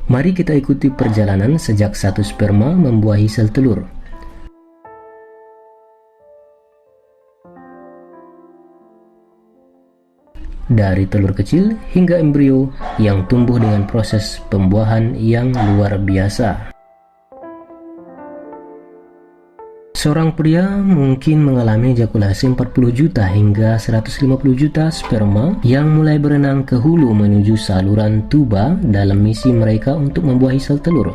Mari kita ikuti perjalanan sejak satu sperma membuahi sel telur. Dari telur kecil hingga embrio yang tumbuh dengan proses pembuahan yang luar biasa. Seorang pria mungkin mengalami ejakulasi 40 juta hingga 150 juta sperma yang mulai berenang ke hulu menuju saluran tuba dalam misi mereka untuk membuahi sel telur.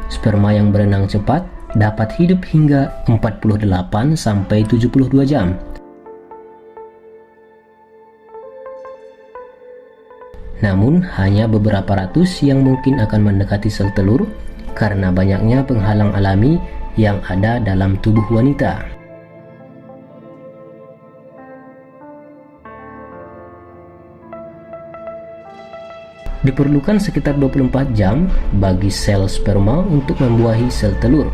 Sperma yang berenang cepat dapat hidup hingga 48 sampai 72 jam. Namun, hanya beberapa ratus yang mungkin akan mendekati sel telur karena banyaknya penghalang alami yang ada dalam tubuh wanita. Diperlukan sekitar 24 jam bagi sel sperma untuk membuahi sel telur.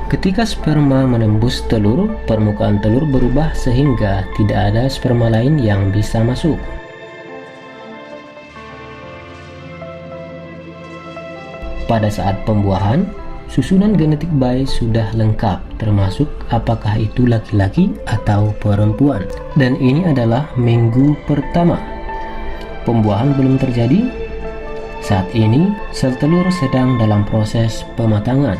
Ketika sperma menembus telur, permukaan telur berubah sehingga tidak ada sperma lain yang bisa masuk. Pada saat pembuahan, susunan genetik bayi sudah lengkap, termasuk apakah itu laki-laki atau perempuan. Dan ini adalah minggu pertama. Pembuahan belum terjadi. Saat ini, sel telur sedang dalam proses pematangan.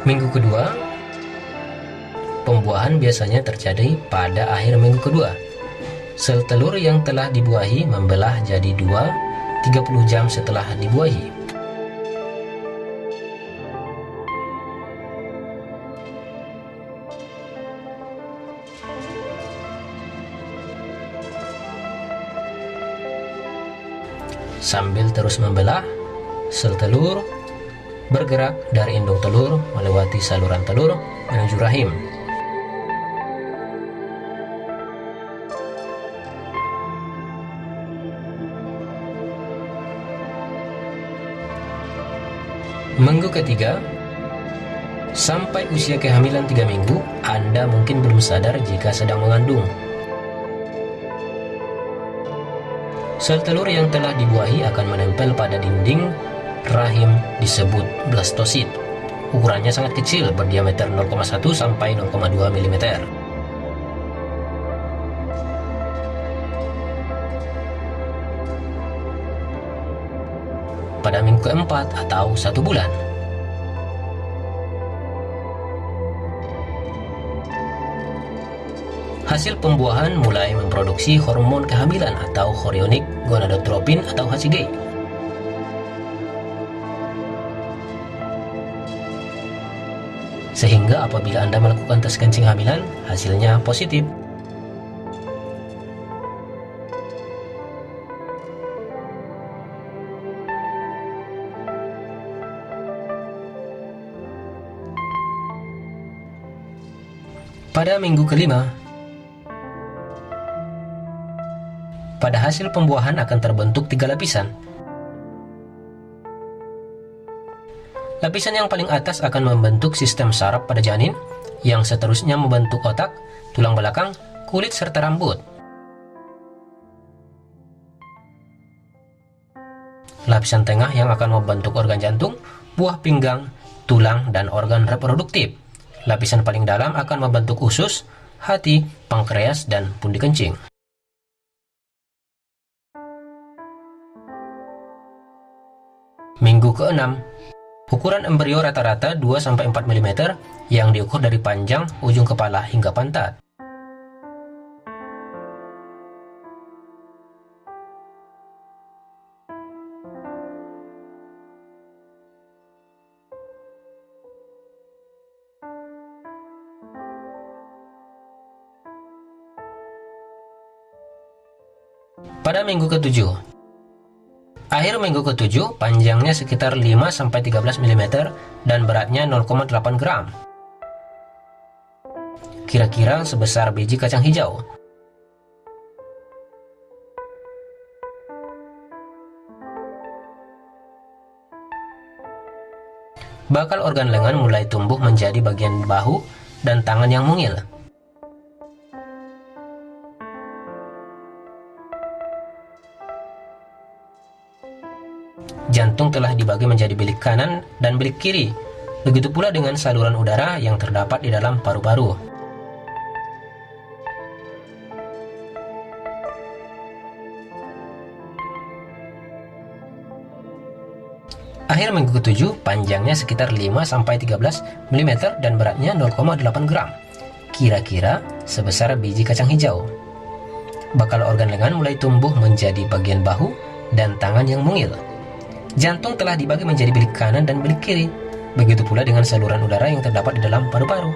Minggu kedua, pembuahan biasanya terjadi pada akhir minggu kedua. Sel telur yang telah dibuahi membelah jadi dua 30 jam setelah dibuahi. Sambil terus membelah, sel telur bergerak dari indung telur melewati saluran telur menuju rahim. Minggu ketiga, sampai usia kehamilan 3 minggu, Anda mungkin belum sadar jika sedang mengandung. Sel telur yang telah dibuahi akan menempel pada dinding rahim disebut blastosit. Ukurannya sangat kecil, berdiameter 0,1 sampai 0,2 mm. Pada minggu keempat atau 1 bulan. Hasil pembuahan mulai memproduksi hormon kehamilan atau chorionic gonadotropin atau HCG. Sehingga apabila Anda melakukan tes kencing hamilan, hasilnya positif. Pada minggu kelima, pada hasil pembuahan akan terbentuk 3 lapisan. Lapisan yang paling atas akan membentuk sistem saraf pada janin, yang seterusnya membentuk otak, tulang belakang, kulit, serta rambut. Lapisan tengah yang akan membentuk organ jantung, buah pinggang, tulang, dan organ reproduktif. Lapisan paling dalam akan membentuk usus, hati, pankreas, dan pundi kencing. Minggu ke-6, ukuran embrio rata-rata 2-4 mm yang diukur dari panjang ujung kepala hingga pantat. Pada minggu ke-7, akhir minggu ke-7, panjangnya sekitar 5-13 mm dan beratnya 0,8 gram. Kira-kira sebesar biji kacang hijau. Bakal organ lengan mulai tumbuh menjadi bagian bahu dan tangan yang mungil. Jantung telah dibagi menjadi bilik kanan dan bilik kiri. Begitu pula dengan saluran udara yang terdapat di dalam paru-paru. Akhir minggu ke-7, panjangnya sekitar 5-13 mm dan beratnya 0,8 gram. Kira-kira sebesar biji kacang hijau. Bakal organ lengan mulai tumbuh menjadi bagian bahu dan tangan yang mungil. Jantung telah dibagi menjadi bilik kanan dan bilik kiri. Begitu pula dengan saluran udara yang terdapat di dalam paru-paru.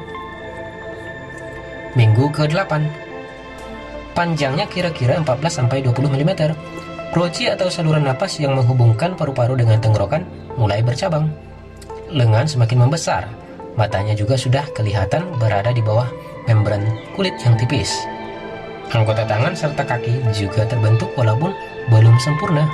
Minggu ke-8. Panjangnya kira-kira 14-20 mm. Ploci atau saluran napas yang menghubungkan paru-paru dengan tenggorokan mulai bercabang. Lengan semakin membesar. Matanya juga sudah kelihatan berada di bawah membran kulit yang tipis. Anggota tangan serta kaki juga terbentuk walaupun belum sempurna.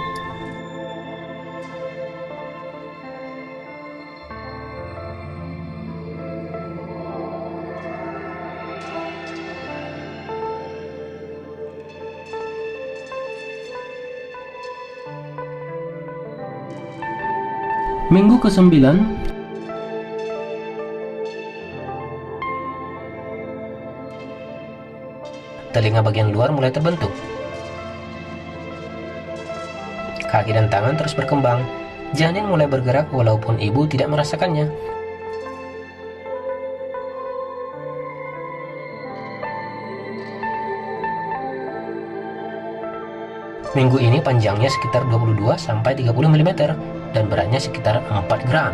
Minggu ke-9, telinga bagian luar mulai terbentuk. Kaki dan tangan terus berkembang. Janin mulai bergerak walaupun ibu tidak merasakannya. Minggu ini panjangnya sekitar 22-30 mm dan beratnya sekitar 4 gram.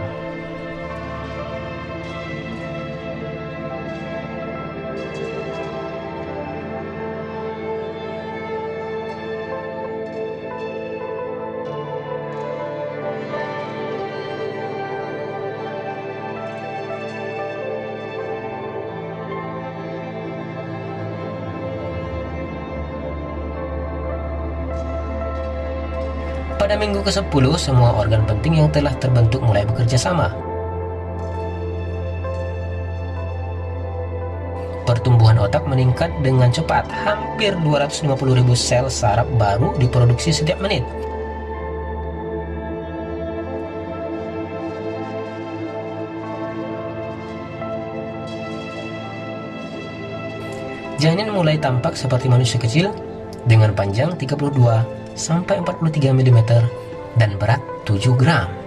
Pada minggu ke-10, semua organ penting yang telah terbentuk mulai bekerja sama. Pertumbuhan otak meningkat dengan cepat, hampir 250.000 sel saraf baru diproduksi setiap menit. Janin mulai tampak seperti manusia kecil dengan panjang 32-43 mm dan berat 7 gram.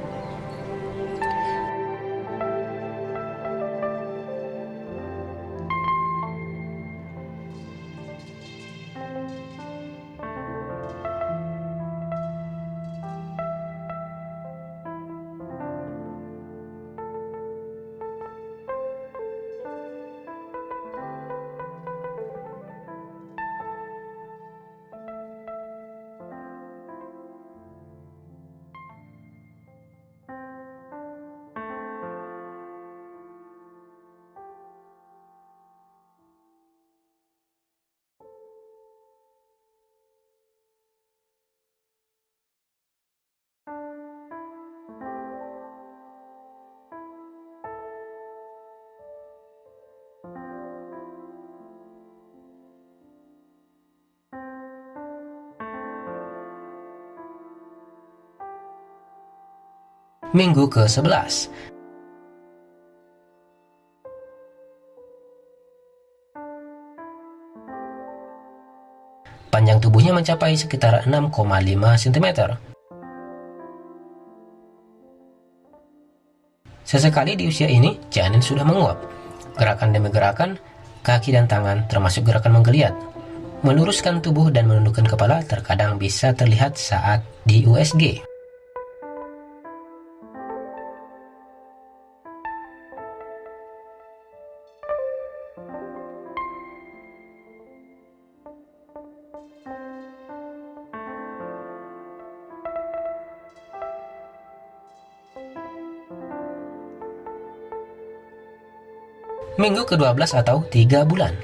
Minggu ke-11. Panjang tubuhnya mencapai sekitar 6,5 cm. Sesekali di usia ini, janin sudah menguap. Gerakan demi gerakan, kaki dan tangan termasuk gerakan menggeliat, meluruskan tubuh dan menundukkan kepala terkadang bisa terlihat saat di USG. Minggu ke-12 atau 3 bulan.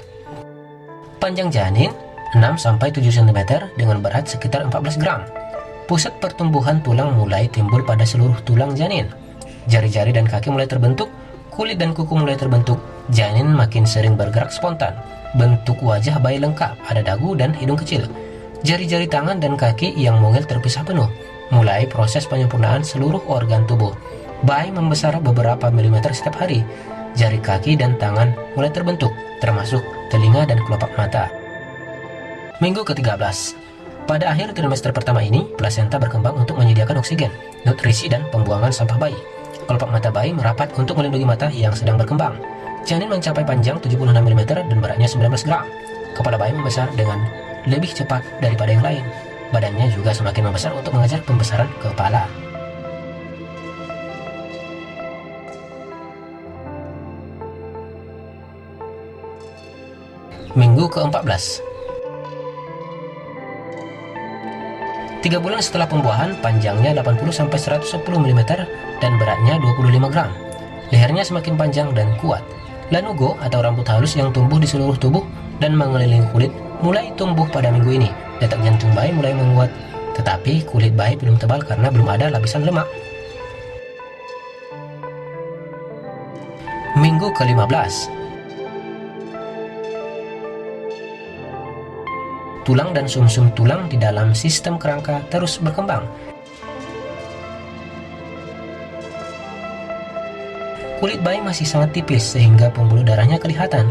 Panjang janin 6-7 cm dengan berat sekitar 14 gram. Pusat pertumbuhan tulang mulai timbul pada seluruh tulang janin. Jari-jari dan kaki mulai terbentuk, kulit dan kuku mulai terbentuk, janin makin sering bergerak spontan. Bentuk wajah bayi lengkap, ada dagu dan hidung kecil. Jari-jari tangan dan kaki yang mungil terpisah penuh. Mulai proses penyempurnaan seluruh organ tubuh. Bayi membesar beberapa milimeter setiap hari. Jari kaki dan tangan mulai terbentuk, termasuk telinga dan kelopak mata. Minggu ke-13. Pada akhir trimester pertama ini, plasenta berkembang untuk menyediakan oksigen, nutrisi, dan pembuangan sampah bayi. Kelopak mata bayi merapat untuk melindungi mata yang sedang berkembang. Janin mencapai panjang 76 mm dan beratnya 19 gram. Kepala bayi membesar dengan lebih cepat daripada yang lain. Badannya juga semakin membesar untuk mengejar pembesaran kepala. Minggu ke-14. 3 bulan setelah pembuahan, panjangnya 80-110 mm dan beratnya 25 gram. Lehernya semakin panjang dan kuat. Lanugo atau rambut halus yang tumbuh di seluruh tubuh dan mengelilingi kulit mulai tumbuh pada minggu ini. Detak jantung bayi mulai menguat, tetapi kulit bayi belum tebal karena belum ada lapisan lemak. Minggu ke-15. Tulang dan sumsum tulang di dalam sistem kerangka terus berkembang. Kulit bayi masih sangat tipis sehingga pembuluh darahnya kelihatan.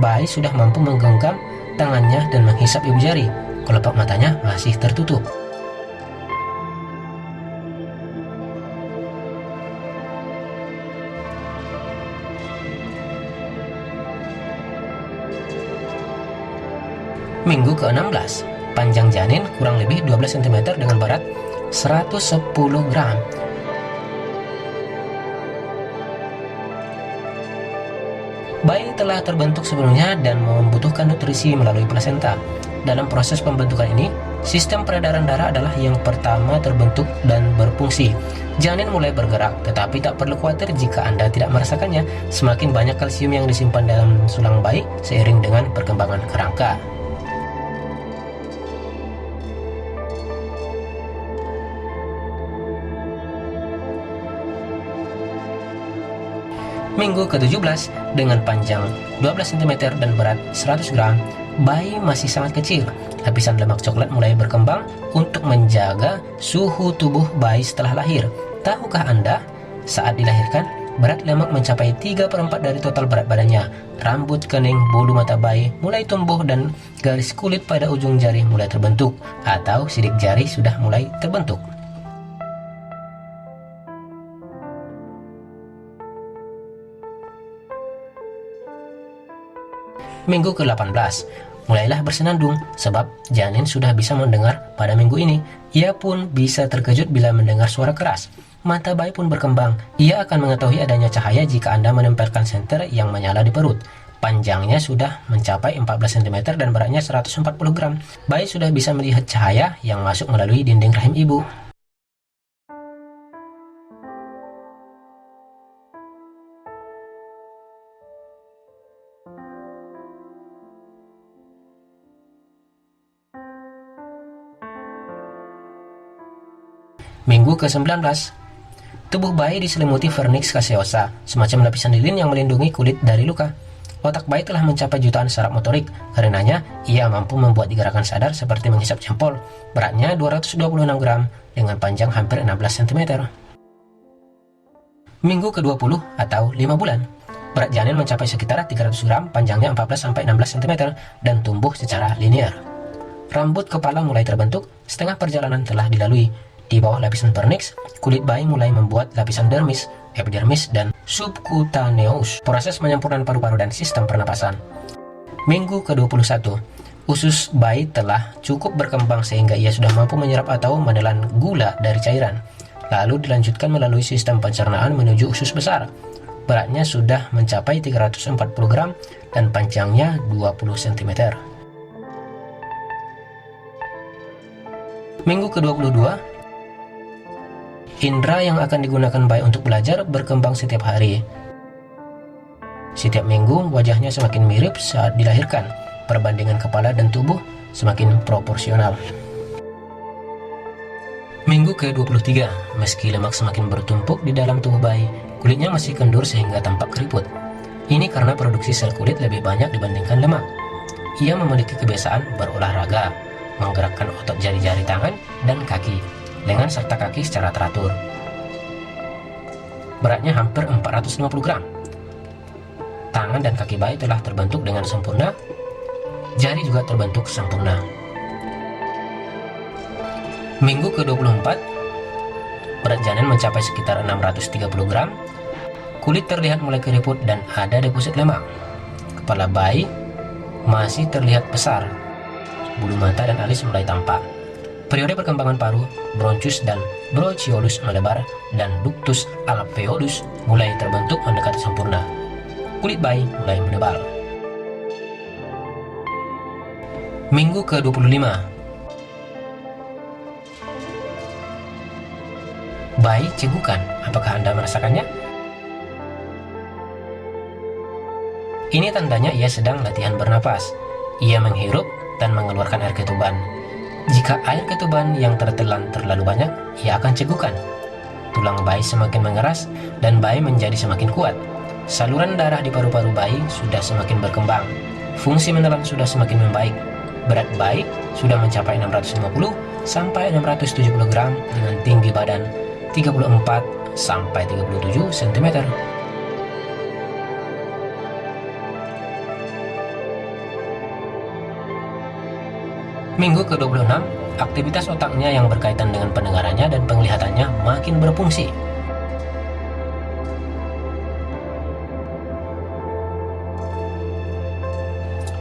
Bayi sudah mampu menggenggam tangannya dan menghisap ibu jari. Kelopak matanya masih tertutup. Minggu ke-16. Panjang janin kurang lebih 12 cm dengan berat 110 gram. Bayi telah terbentuk sebelumnya dan membutuhkan nutrisi melalui plasenta. Dalam proses pembentukan ini, sistem peredaran darah adalah yang pertama terbentuk dan berfungsi. Janin mulai bergerak, tetapi tak perlu khawatir jika Anda tidak merasakannya. Semakin banyak kalsium yang disimpan dalam tulang bayi seiring dengan perkembangan kerangka. Minggu ke-17, dengan panjang 12 cm dan berat 100 gram, bayi masih sangat kecil. Lapisan lemak coklat mulai berkembang untuk menjaga suhu tubuh bayi setelah lahir. Tahukah Anda, saat dilahirkan, berat lemak mencapai 3/4 dari total berat badannya. Rambut kening, bulu mata bayi mulai tumbuh dan garis kulit pada ujung jari mulai terbentuk, atau sidik jari sudah mulai terbentuk. Minggu ke-18, mulailah bersenandung sebab janin sudah bisa mendengar pada minggu ini. Ia pun bisa terkejut bila mendengar suara keras. Mata bayi pun berkembang. Ia akan mengetahui adanya cahaya jika Anda menempelkan senter yang menyala di perut. Panjangnya sudah mencapai 14 cm dan beratnya 140 gram. Bayi sudah bisa melihat cahaya yang masuk melalui dinding rahim ibu. Minggu ke-19. Tubuh bayi diselimuti vernix caseosa, semacam lapisan lilin yang melindungi kulit dari luka. Otak bayi telah mencapai jutaan saraf motorik, karenanya ia mampu membuat gerakan sadar seperti menghisap jempol. Beratnya 226 gram dengan panjang hampir 16 cm. Minggu ke-20 atau 5 bulan. Berat janin mencapai sekitar 300 gram, panjangnya 14-16 cm dan tumbuh secara linear. Rambut kepala mulai terbentuk, setengah perjalanan telah dilalui. Di bawah lapisan vernix, kulit bayi mulai membuat lapisan dermis, epidermis, dan subcutaneous. Proses penyempurnaan paru-paru dan sistem pernapasan. Minggu ke-21. Usus bayi telah cukup berkembang sehingga ia sudah mampu menyerap atau menelan gula dari cairan. Lalu dilanjutkan melalui sistem pencernaan menuju usus besar. Beratnya sudah mencapai 340 gram dan panjangnya 20 cm. Minggu ke-22. Indra yang akan digunakan bayi untuk belajar berkembang setiap hari. Setiap minggu wajahnya semakin mirip saat dilahirkan. Perbandingan kepala dan tubuh semakin proporsional. Minggu ke-23, meski lemak semakin bertumpuk di dalam tubuh bayi, kulitnya masih kendur sehingga tampak keriput. Ini karena produksi sel kulit lebih banyak dibandingkan lemak. Ia memiliki kebiasaan berolahraga, menggerakkan otot jari-jari tangan dan kaki, lengan serta kaki secara teratur. Beratnya hampir 450 gram. Tangan dan kaki bayi telah terbentuk dengan sempurna, jari juga terbentuk sempurna. Minggu ke-24, berat janin mencapai sekitar 630 gram, kulit terlihat mulai keriput dan ada deposit lemak. Kepala bayi masih terlihat besar, bulu mata dan alis mulai tampak. Periode perkembangan paru, bronchus dan bronchiolus melebar, dan ductus alveolus mulai terbentuk mendekati sempurna. Kulit bayi mulai menebal. Minggu ke-25, bayi cegukan. Apakah Anda merasakannya? Ini tandanya ia sedang latihan bernapas. Ia menghirup dan mengeluarkan air ketuban. Jika air ketuban yang tertelan terlalu banyak, ia akan cegukan. Tulang bayi semakin mengeras dan bayi menjadi semakin kuat. Saluran darah di paru-paru bayi sudah semakin berkembang. Fungsi menelan sudah semakin membaik. Berat bayi sudah mencapai 650 sampai 670 gram dengan tinggi badan 34 sampai 37 cm. Minggu ke-26, aktivitas otaknya yang berkaitan dengan pendengarannya dan penglihatannya makin berfungsi.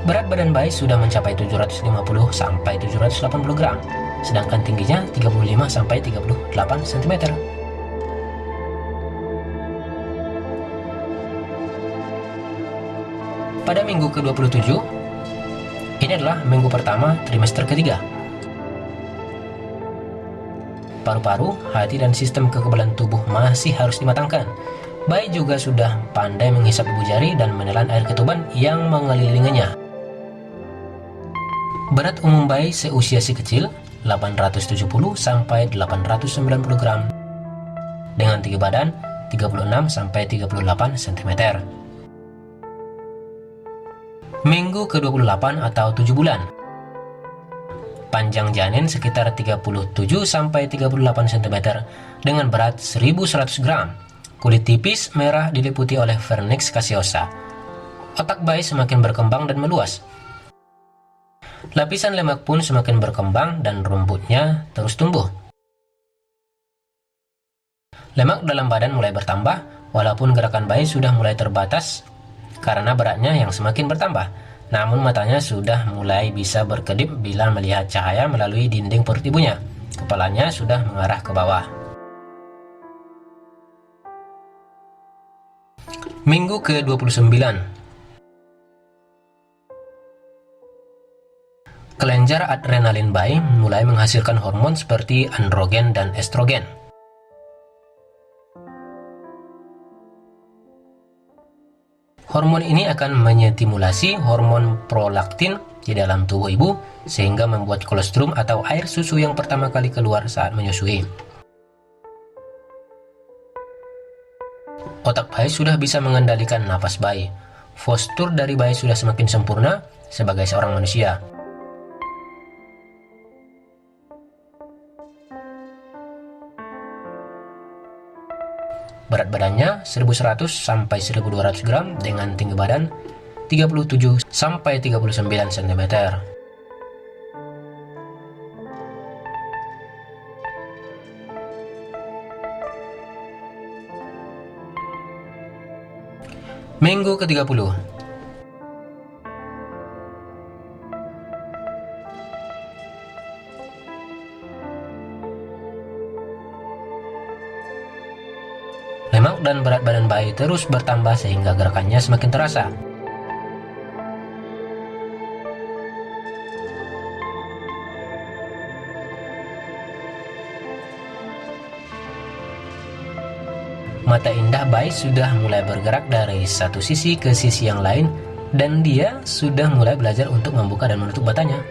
Berat badan bayi sudah mencapai 750 sampai 780 gram, sedangkan tingginya 35 sampai 38 cm. Pada minggu ke-27, ini adalah minggu pertama trimester ketiga. Paru-paru, hati, dan sistem kekebalan tubuh masih harus dimatangkan. Bayi juga sudah pandai menghisap ibu jari dan menelan air ketuban yang mengelilinginya. Berat umum bayi seusia si kecil 870 sampai 890 gram dengan tinggi badan 36 sampai 38 cm. Minggu ke-28 atau 7 bulan. Panjang janin sekitar 37 sampai 38 cm dengan berat 1100 gram. Kulit tipis merah diliputi oleh vernix caseosa. Otak bayi semakin berkembang dan meluas. Lapisan lemak pun semakin berkembang dan rumputnya terus tumbuh. Lemak dalam badan mulai bertambah, walaupun gerakan bayi sudah mulai terbatas karena beratnya yang semakin bertambah. Namun matanya sudah mulai bisa berkedip bila melihat cahaya melalui dinding perut ibunya. Kepalanya sudah mengarah ke bawah. Minggu ke-29. Kelenjar adrenalin bayi mulai menghasilkan hormon seperti androgen dan estrogen. Hormon ini akan menytimulasi hormon prolaktin di dalam tubuh ibu sehingga membuat kolostrum atau air susu yang pertama kali keluar saat menyusui. Otak bayi sudah bisa mengendalikan napas bayi. Postur dari bayi sudah semakin sempurna sebagai seorang manusia. Berat badannya 1100 sampai 1200 gram dengan tinggi badan 37 sampai 39 cm. Minggu ke-30. Lemak dan berat badan bayi terus bertambah sehingga gerakannya semakin terasa. Mata indah bayi sudah mulai bergerak dari satu sisi ke sisi yang lain dan dia sudah mulai belajar untuk membuka dan menutup matanya.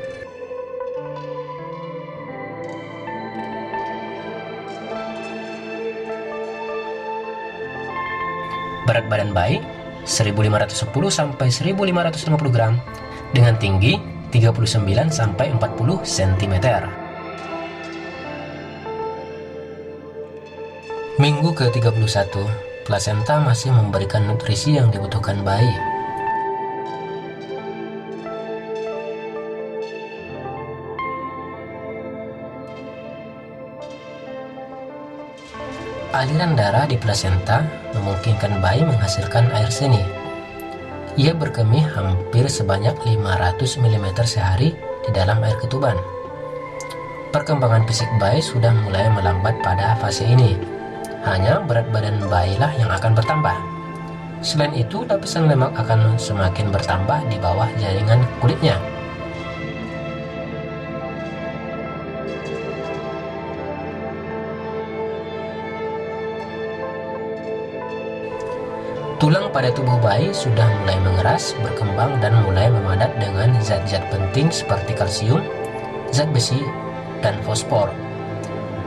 Berat badan bayi 1510 sampai 1550 gram dengan tinggi 39 sampai 40 cm. Minggu ke-31, plasenta masih memberikan nutrisi yang dibutuhkan bayi. Aliran darah di plasenta memungkinkan bayi menghasilkan air seni. Ia berkemih hampir sebanyak 500 mm sehari di dalam air ketuban. Perkembangan fisik bayi sudah mulai melambat pada fase ini. Hanya berat badan bayilah yang akan bertambah. Selain itu, lapisan lemak akan semakin bertambah di bawah jaringan kulitnya. Tulang pada tubuh bayi sudah mulai mengeras, berkembang, dan mulai memadat dengan zat-zat penting seperti kalsium, zat besi, dan fosfor.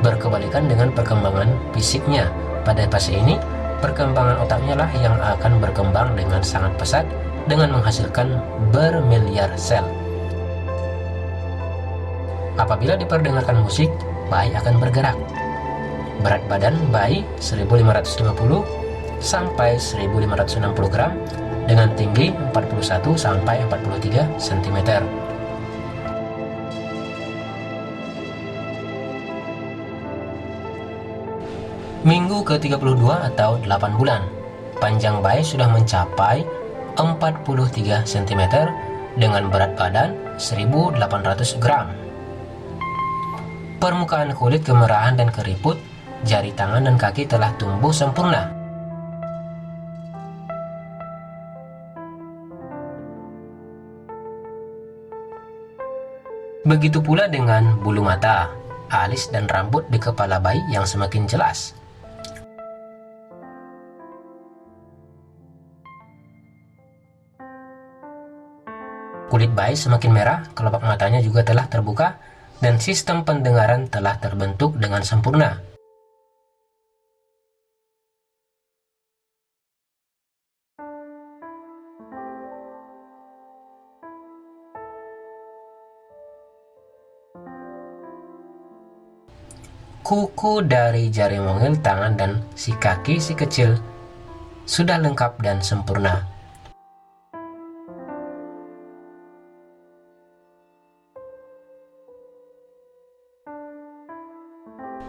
Berkebalikan dengan perkembangan fisiknya, pada fase ini, perkembangan otaknya lah yang akan berkembang dengan sangat pesat dengan menghasilkan bermiliar sel. Apabila diperdengarkan musik, bayi akan bergerak. Berat badan bayi 1550 sampai 1560 gram dengan tinggi 41 sampai 43 cm. Minggu ke-32 atau 8 bulan, panjang bayi sudah mencapai 43 cm dengan berat badan 1800 gram. Permukaan kulit kemerahan dan keriput, jari tangan dan kaki telah tumbuh sempurna. Begitu pula dengan bulu mata, alis, dan rambut di kepala bayi yang semakin jelas. Kulit bayi semakin merah, kelopak matanya juga telah terbuka, dan sistem pendengaran telah terbentuk dengan sempurna. Kuku dari jari mungil, tangan, dan si kaki si kecil sudah lengkap dan sempurna.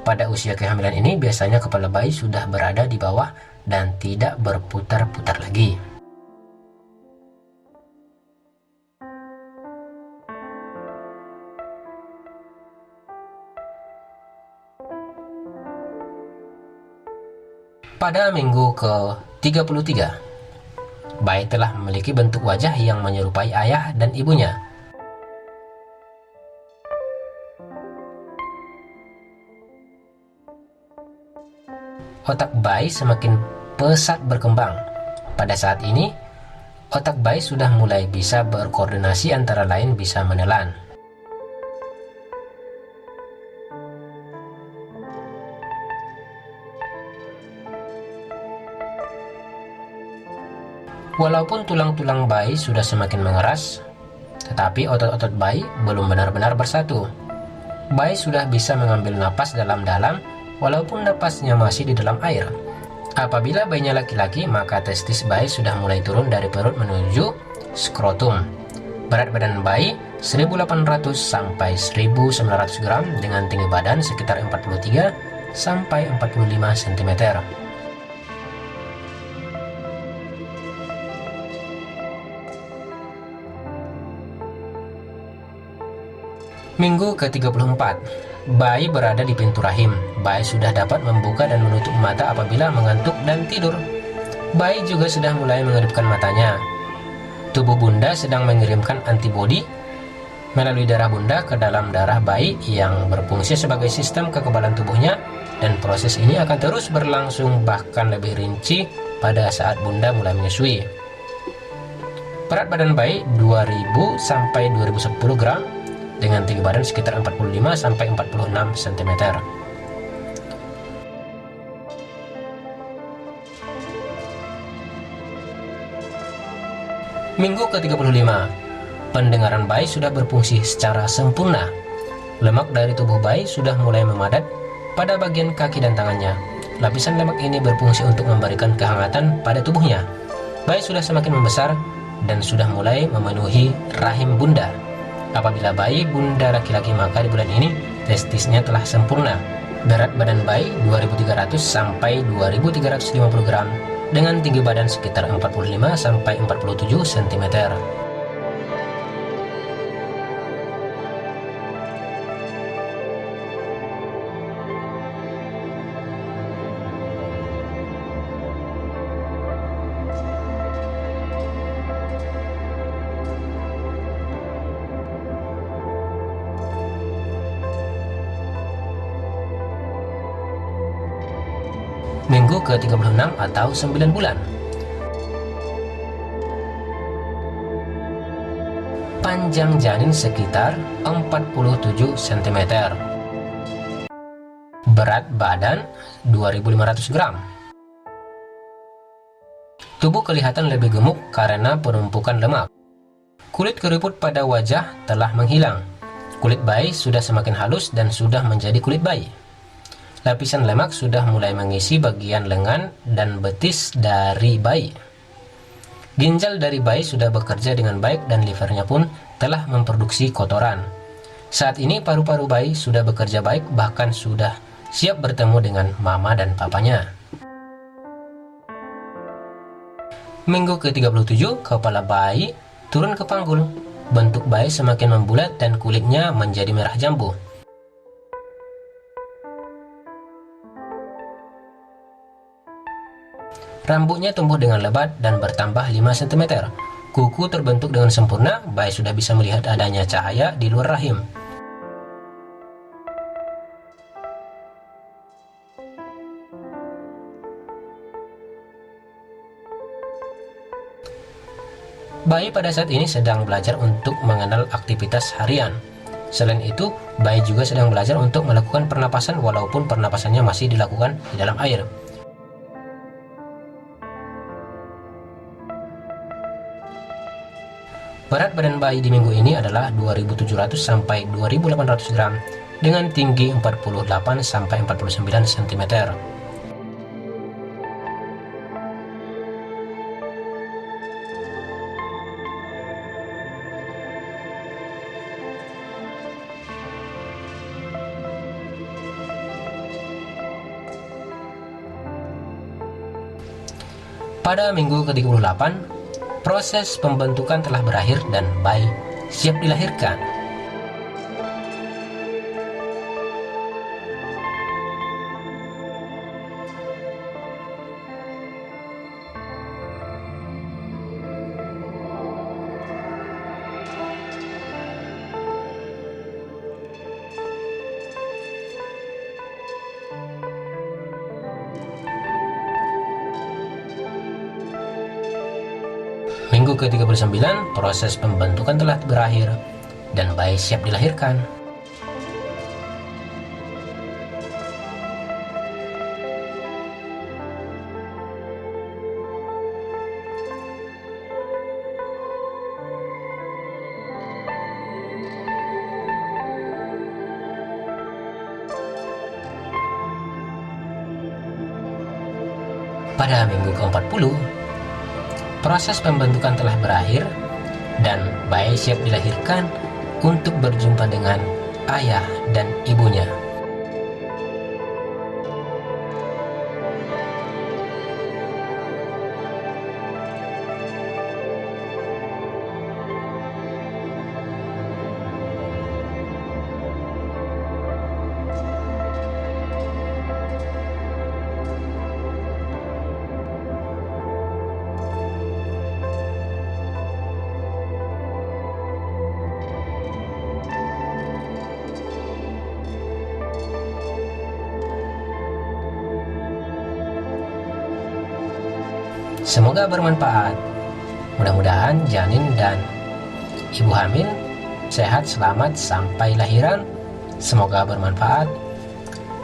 Pada usia kehamilan ini, biasanya kepala bayi sudah berada di bawah dan tidak berputar-putar lagi. Pada minggu ke-33, bayi telah memiliki bentuk wajah yang menyerupai ayah dan ibunya. Otak bayi semakin pesat berkembang. Pada saat ini, otak bayi sudah mulai bisa berkoordinasi, antara lain bisa menelan. Walaupun tulang-tulang bayi sudah semakin mengeras, tetapi otot-otot bayi belum benar-benar bersatu. Bayi sudah bisa mengambil napas dalam-dalam, walaupun napasnya masih di dalam air. Apabila bayinya laki-laki, maka testis bayi sudah mulai turun dari perut menuju skrotum. Berat badan bayi 1800 sampai 1900 gram dengan tinggi badan sekitar 43 sampai 45 cm. Minggu ke-34, bayi berada di pintu rahim. Bayi sudah dapat membuka dan menutup mata apabila mengantuk dan tidur. Bayi juga sudah mulai mengedipkan matanya. Tubuh bunda sedang mengirimkan antibodi melalui darah bunda ke dalam darah bayi yang berfungsi sebagai sistem kekebalan tubuhnya, dan proses ini akan terus berlangsung bahkan lebih rinci pada saat bunda mulai menyusui. Berat badan bayi 2000 sampai 2010 gram dengan tinggi badan sekitar 45 sampai 46 cm. Minggu ke-35, pendengaran bayi sudah berfungsi secara sempurna. Lemak dari tubuh bayi sudah mulai memadat pada bagian kaki dan tangannya. Lapisan lemak ini berfungsi untuk memberikan kehangatan pada tubuhnya. Bayi sudah semakin membesar dan sudah mulai memenuhi rahim bunda. Apabila bayi bunda laki-laki, maka di bulan ini testisnya telah sempurna. Berat badan bayi 2300 sampai 2350 gram dengan tinggi badan sekitar 45 sampai 47 cm. Minggu ke-36 atau 9 bulan. Panjang janin sekitar 47 cm. Berat badan 2500 gram. Tubuh kelihatan lebih gemuk karena penumpukan lemak. Kulit keriput pada wajah telah menghilang. Kulit bayi sudah semakin halus dan sudah menjadi kulit bayi. Lapisan lemak sudah mulai mengisi bagian lengan dan betis dari bayi. Ginjal dari bayi sudah bekerja dengan baik dan livernya pun telah memproduksi kotoran. Saat ini paru-paru bayi sudah bekerja baik, bahkan sudah siap bertemu dengan mama dan papanya. Minggu ke-37, kepala bayi turun ke panggul. Bentuk bayi semakin membulat dan kulitnya menjadi merah jambu. Rambutnya tumbuh dengan lebat dan bertambah 5 cm. Kuku terbentuk dengan sempurna, bayi sudah bisa melihat adanya cahaya di luar rahim. Bayi pada saat ini sedang belajar untuk mengenal aktivitas harian. Selain itu, bayi juga sedang belajar untuk melakukan pernapasan walaupun pernapasannya masih dilakukan di dalam air. Berat badan bayi di minggu ini adalah 2700 sampai 2800 gram dengan tinggi 48 sampai 49 cm. Pada minggu ke-38, proses pembentukan telah berakhir dan bayi siap dilahirkan. Minggu ke-39, proses pembentukan telah berakhir dan bayi siap dilahirkan. Pada minggu ke-40, proses pembentukan telah berakhir dan bayi siap dilahirkan untuk berjumpa dengan ayah dan ibunya. Semoga bermanfaat. Mudah-mudahan janin dan ibu hamil sehat selamat sampai lahiran. Semoga bermanfaat.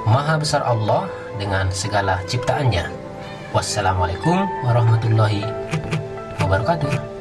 Maha besar Allah dengan segala ciptaannya. Wassalamualaikum warahmatullahi wabarakatuh.